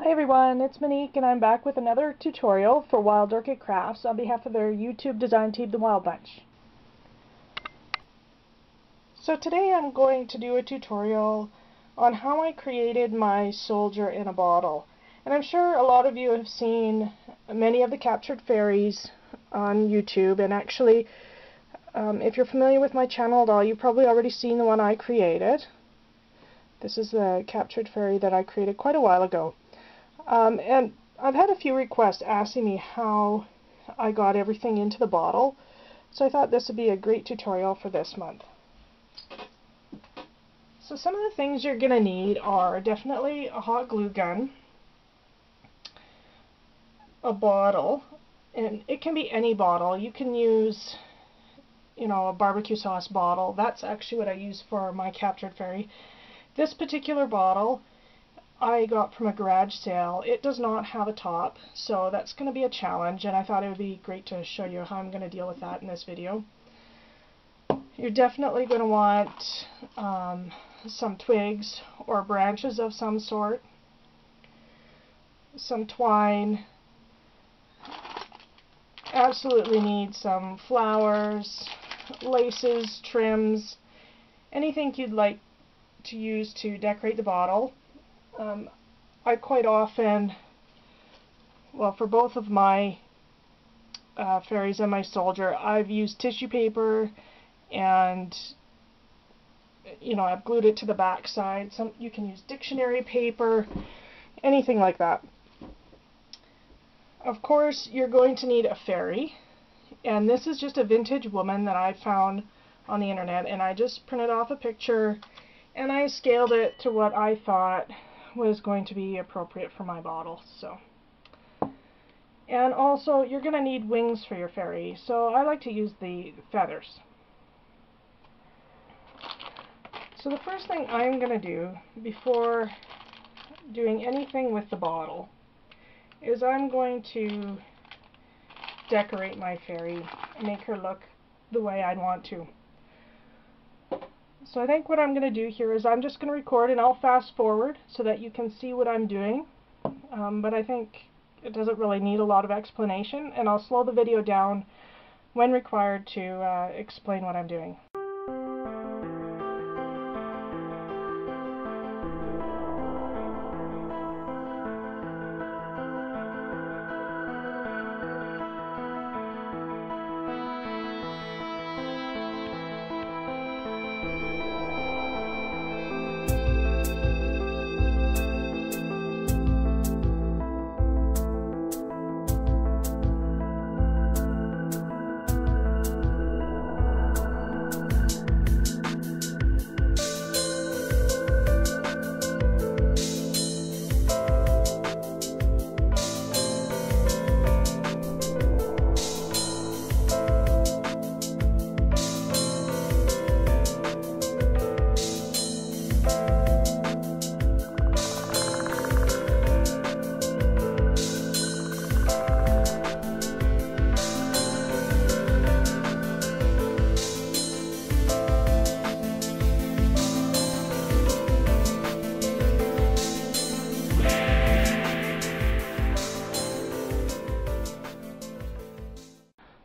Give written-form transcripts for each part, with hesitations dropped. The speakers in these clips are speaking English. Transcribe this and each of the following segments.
Hi everyone, it's Monique and I'm back with another tutorial for Wild Orchid Crafts on behalf of their YouTube design team, The Wild Bunch. So today I'm going to do a tutorial on how I created my soldier in a bottle. And I'm sure a lot of you have seen many of the captured fairies on YouTube, and actually if you're familiar with my channel at all, you've probably already seen the one I created. This is the captured fairy that I created quite a while ago. And I've had a few requests asking me how I got everything into the bottle, so I thought this would be a great tutorial for this month. So some of the things you're going to need are definitely a hot glue gun, a bottle, and it can be any bottle. You can use, a barbecue sauce bottle. That's actually what I use for my captured fairy. This particular bottle I got from a garage sale. It does not have a top, so that's going to be a challenge, and I thought it would be great to show you how I'm going to deal with that in this video. You're definitely going to want some twigs or branches of some sort, some twine, absolutely need some flowers, laces, trims, anything you'd like to use to decorate the bottle. I quite often, well, for both of my fairies and my soldier, I've used tissue paper, and I've glued it to the back side. You can use dictionary paper, anything like that. Of course, you're going to need a fairy, and this is just a vintage woman that I found on the internet, and I just printed off a picture and I scaled it to what I thought was going to be appropriate for my bottle. And also you're going to need wings for your fairy, so I like to use the feathers. So the first thing I'm going to do before doing anything with the bottle is I'm going to decorate my fairy and make her look the way I'd want to. So I think what I'm going to do here is I'm just going to record, and I'll fast forward so that you can see what I'm doing, but I think it doesn't really need a lot of explanation, and I'll slow the video down when required to explain what I'm doing.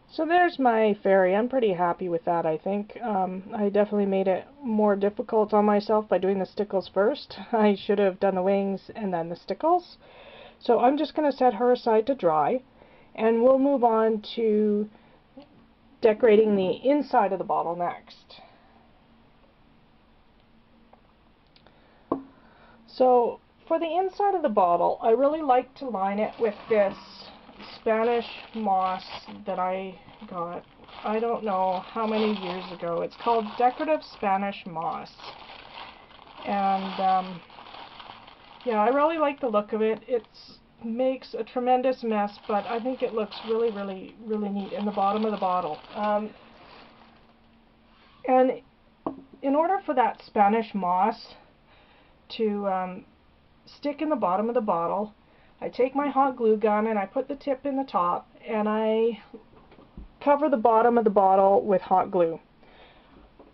So there's my fairy. I'm pretty happy with that, I think. I definitely made it more difficult on myself by doing the stickles first. I should have done the wings and then the stickles. So I'm just going to set her aside to dry, and we'll move on to decorating the inside of the bottle next. So for the inside of the bottle, I really like to line it with this Spanish moss that I got, I don't know how many years ago. It's called decorative Spanish moss, and yeah, I really like the look of it. It makes a tremendous mess, but I think it looks really, really, really neat in the bottom of the bottle. And in order for that Spanish moss to stick in the bottom of the bottle, I take my hot glue gun and I put the tip in the top, and I cover the bottom of the bottle with hot glue.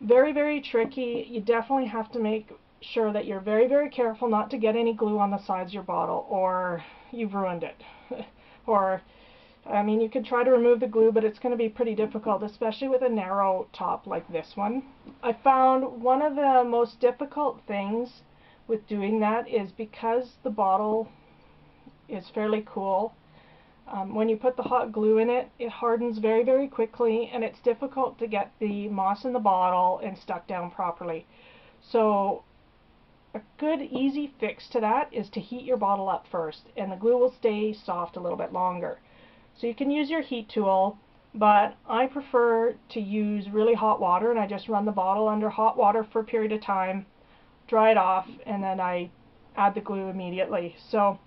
Very, very tricky. You definitely have to make sure that you're very, very careful not to get any glue on the sides of your bottle, or you've ruined it. Or, I mean, you could try to remove the glue, but it's going to be pretty difficult, especially with a narrow top like this one. I found one of the most difficult things with doing that is because the bottle is fairly cool. When you put the hot glue in it, it hardens very, very quickly, and it's difficult to get the moss in the bottle and stuck down properly. So a good easy fix to that is to heat your bottle up first, and the glue will stay soft a little bit longer. So you can use your heat tool, but I prefer to use really hot water, and I just run the bottle under hot water for a period of time, dry it off, and then I add the glue immediately. So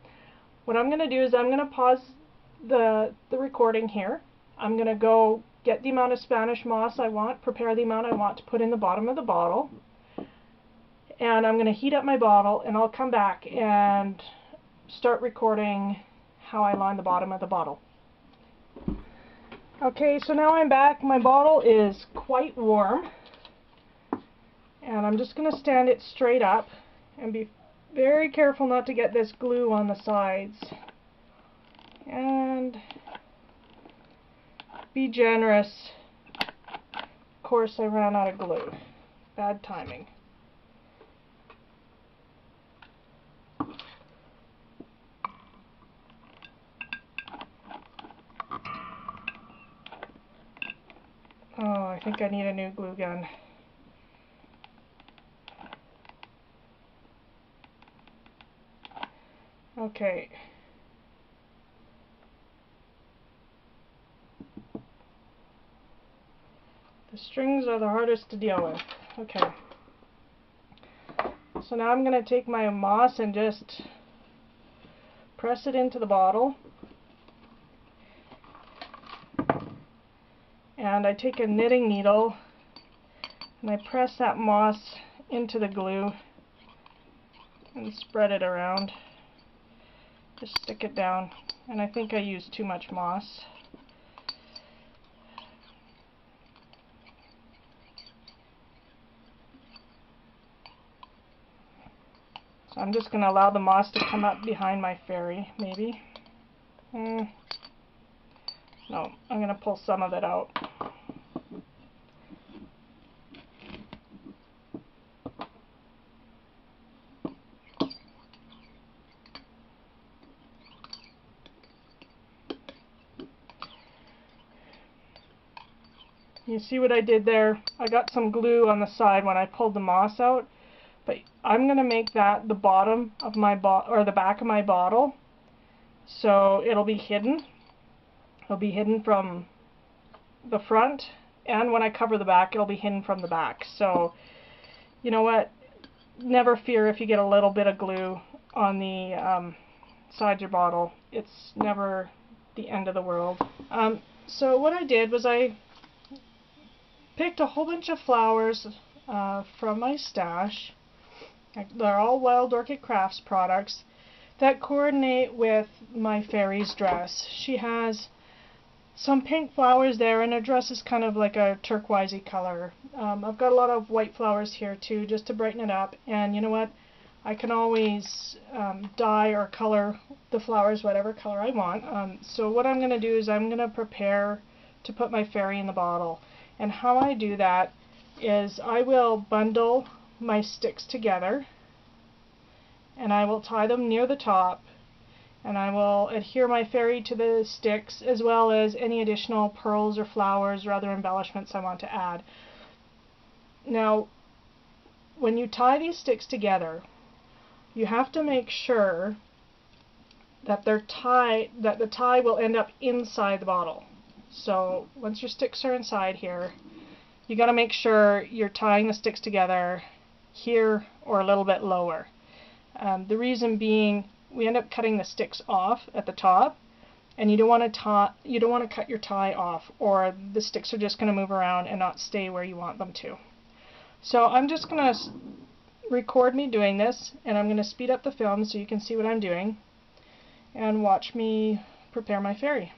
what I'm going to do is I'm going to pause the recording here. I'm going to go get the amount of Spanish moss I want, prepare the amount I want to put in the bottom of the bottle, and I'm going to heat up my bottle, and I'll come back and start recording how I line the bottom of the bottle. Okay, so now I'm back. My bottle is quite warm, and I'm just going to stand it straight up and be very careful not to get this glue on the sides. And be generous. Of course, I ran out of glue. Bad timing. Oh, I think I need a new glue gun. Okay. The strings are the hardest to deal with. Okay. So now I'm going to take my moss and just press it into the bottle. And I take a knitting needle and I press that moss into the glue and spread it around. Just stick it down. And I think I used too much moss. So I'm just going to allow the moss to come up behind my fairy, maybe. No, I'm going to pull some of it out. You see what I did there? I got some glue on the side when I pulled the moss out, but I'm going to make that the bottom of my or the back of my bottle, so it'll be hidden. It'll be hidden from the front, and when I cover the back, it'll be hidden from the back. So, you know what? Never fear if you get a little bit of glue on the side of your bottle. It's never the end of the world. So what I did was I picked a whole bunch of flowers from my stash. They're all Wild Orchid Crafts products that coordinate with my fairy's dress. She has some pink flowers there, and her dress is kind of like a turquoisey color. I've got a lot of white flowers here too, just to brighten it up. And you know what? I can always dye or color the flowers whatever color I want. So what I'm going to do is I'm going to prepare to put my fairy in the bottle. And how I do that is I will bundle my sticks together, and I will tie them near the top, and I will adhere my fairy to the sticks, as well as any additional pearls or flowers or other embellishments I want to add. Now, when you tie these sticks together, you have to make sure that the tie will end up inside the bottle. So once your sticks are inside here, you got to make sure you're tying the sticks together here or a little bit lower. The reason being, we end up cutting the sticks off at the top, and you don't want to cut your tie off, or the sticks are just going to move around and not stay where you want them to. So I'm just going to record me doing this, and I'm going to speed up the film so you can see what I'm doing and watch me prepare my fairy.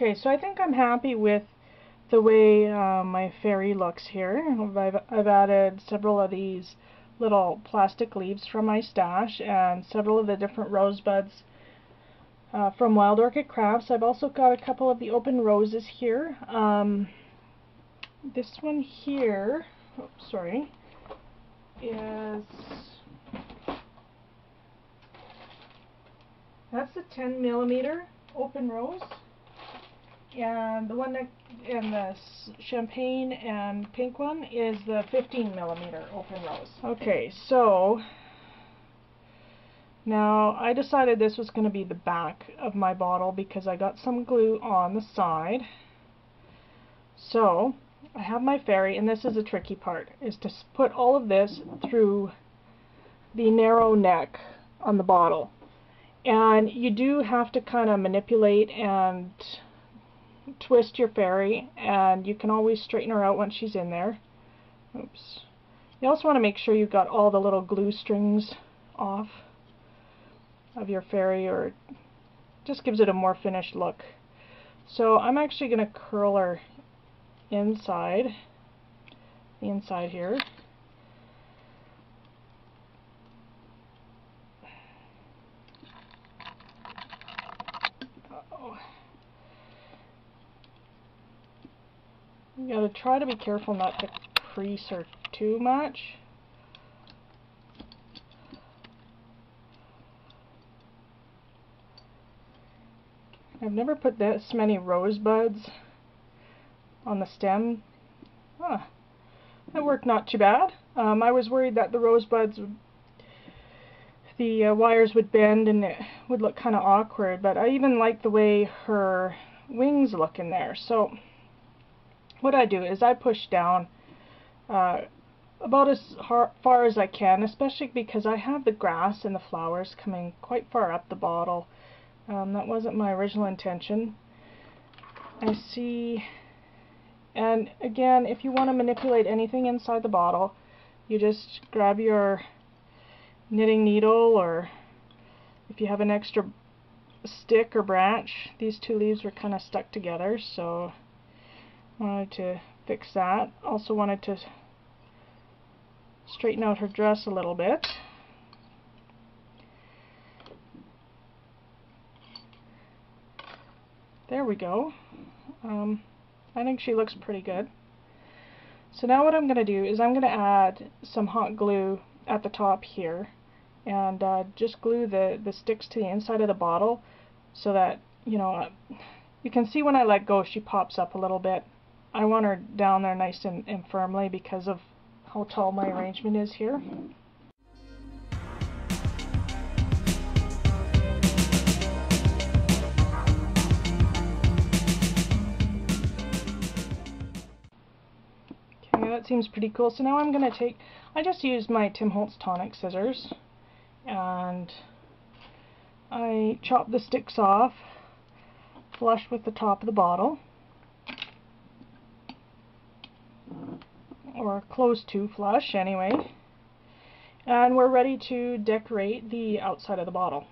Okay, so I think I'm happy with the way my fairy looks here. I've added several of these little plastic leaves from my stash and several of the different rosebuds from Wild Orchid Crafts. I've also got a couple of the open roses here. This one here, oops, sorry, is, that's the 10mm open rose, and the one that in the champagne and pink one is the 15mm open rose. Okay, so now I decided this was going to be the back of my bottle because I got some glue on the side. So I have my fairy, and this is a tricky part, is to put all of this through the narrow neck on the bottle. And you do have to kind of manipulate and twist your fairy, and you can always straighten her out once she's in there. Oops. You also want to make sure you've got all the little glue strings off of your fairy, or it just gives it a more finished look. So I'm actually going to curl her inside, the inside here. Uh-oh. You gotta try to be careful not to crease her too much. I've never put this many rosebuds on the stem. That worked not too bad. I was worried that the rosebuds the wires would bend and it would look kind of awkward, but I even like the way her wings look in there. So what I do is I push down about as far as I can, especially because I have the grass and the flowers coming quite far up the bottle. That wasn't my original intention. I see, and again, if you want to manipulate anything inside the bottle, you just grab your knitting needle, or if you have an extra stick or branch. These two leaves were kind of stuck together, so I wanted to fix that. Also wanted to straighten out her dress a little bit. There we go. I think she looks pretty good. So now what I'm going to do is I'm going to add some hot glue at the top here, and just glue the sticks to the inside of the bottle so that, you know, you can see when I let go she pops up a little bit. I want her down there nice and firmly because of how tall my arrangement is here. Okay, that seems pretty cool. So now I'm going to take, I just used my Tim Holtz tonic scissors, and I chop the sticks off flush with the top of the bottle, or close to flush anyway, and we're ready to decorate the outside of the bottle.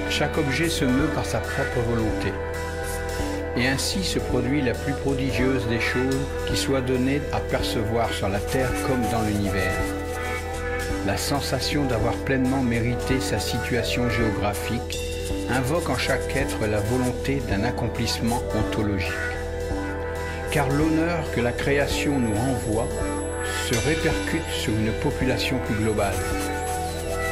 Chaque objet se meut par sa propre volonté. Et ainsi se produit la plus prodigieuse des choses qui soit donnée à percevoir sur la terre comme dans l'univers. La sensation d'avoir pleinement mérité sa situation géographique invoque en chaque être la volonté d'un accomplissement ontologique. Car l'honneur que la création nous renvoie se répercute sur une population plus globale.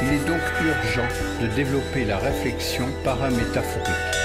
Il est donc urgent de développer la réflexion paramétaphorique.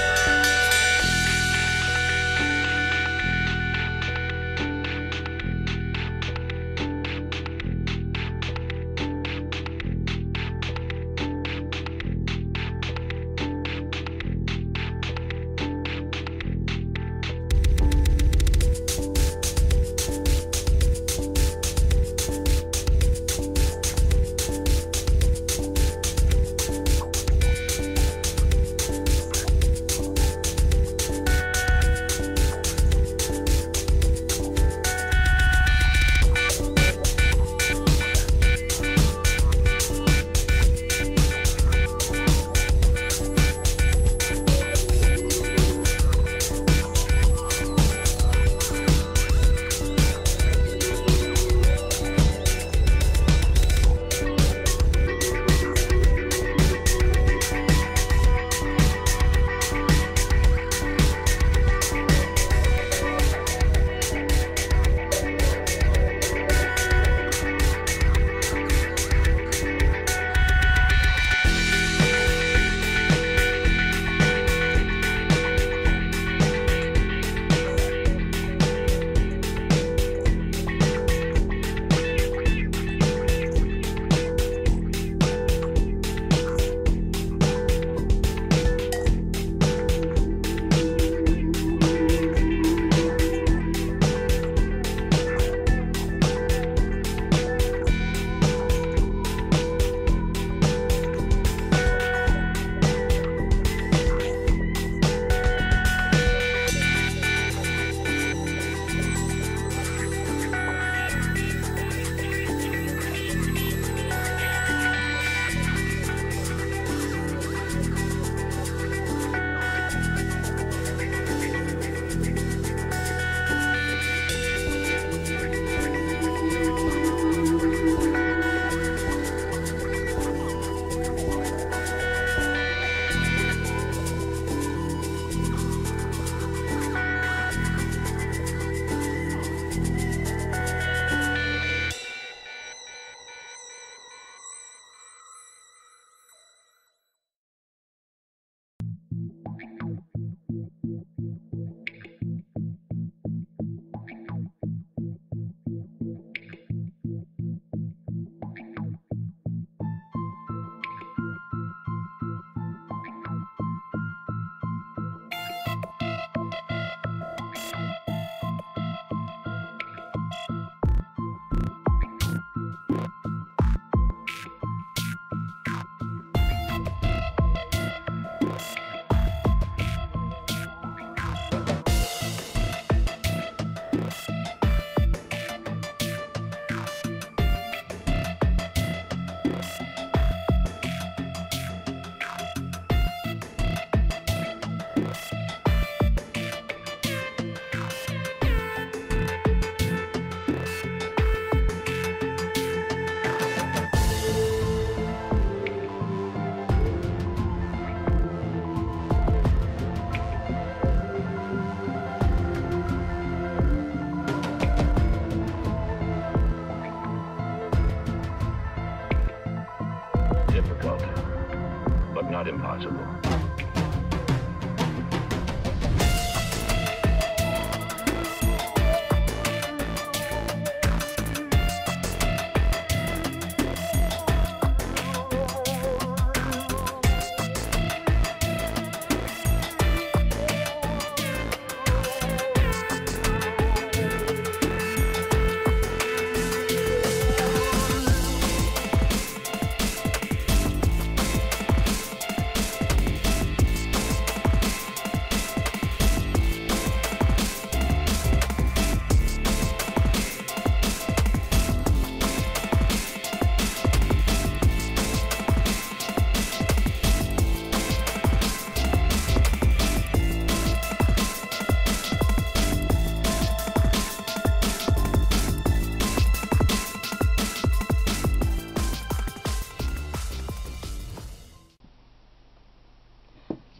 not impossible.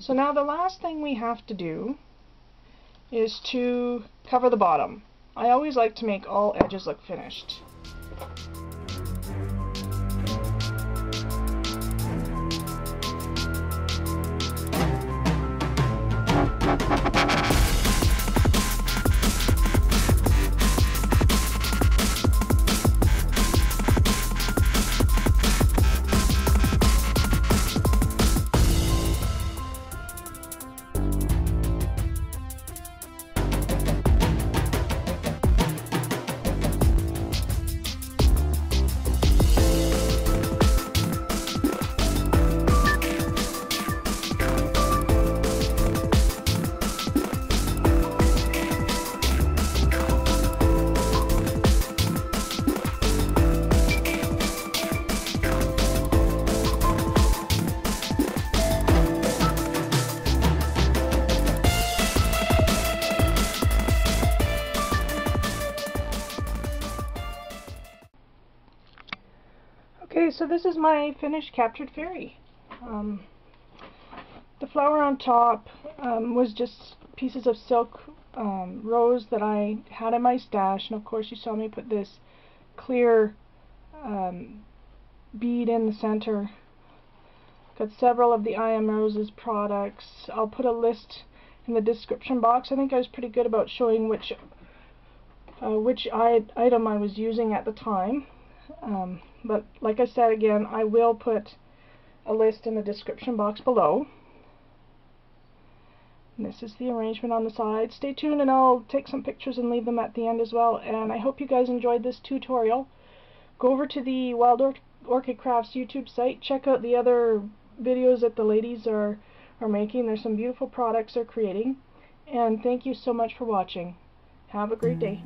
So now the last thing we have to do is to cover the bottom. I always like to make all edges look finished. Okay, so this is my finished captured fairy. The flower on top was just pieces of silk rose that I had in my stash, and of course you saw me put this clear bead in the center. Got several of the I Am Roses products. I'll put a list in the description box. I think I was pretty good about showing which item I was using at the time. But like I said again, I will put a list in the description box below. And this is the arrangement on the side. Stay tuned and I'll take some pictures and leave them at the end as well. And I hope you guys enjoyed this tutorial. Go over to the Wild Orchid Crafts YouTube site. Check out the other videos that the ladies are making. There's some beautiful products they're creating. And thank you so much for watching. Have a great day.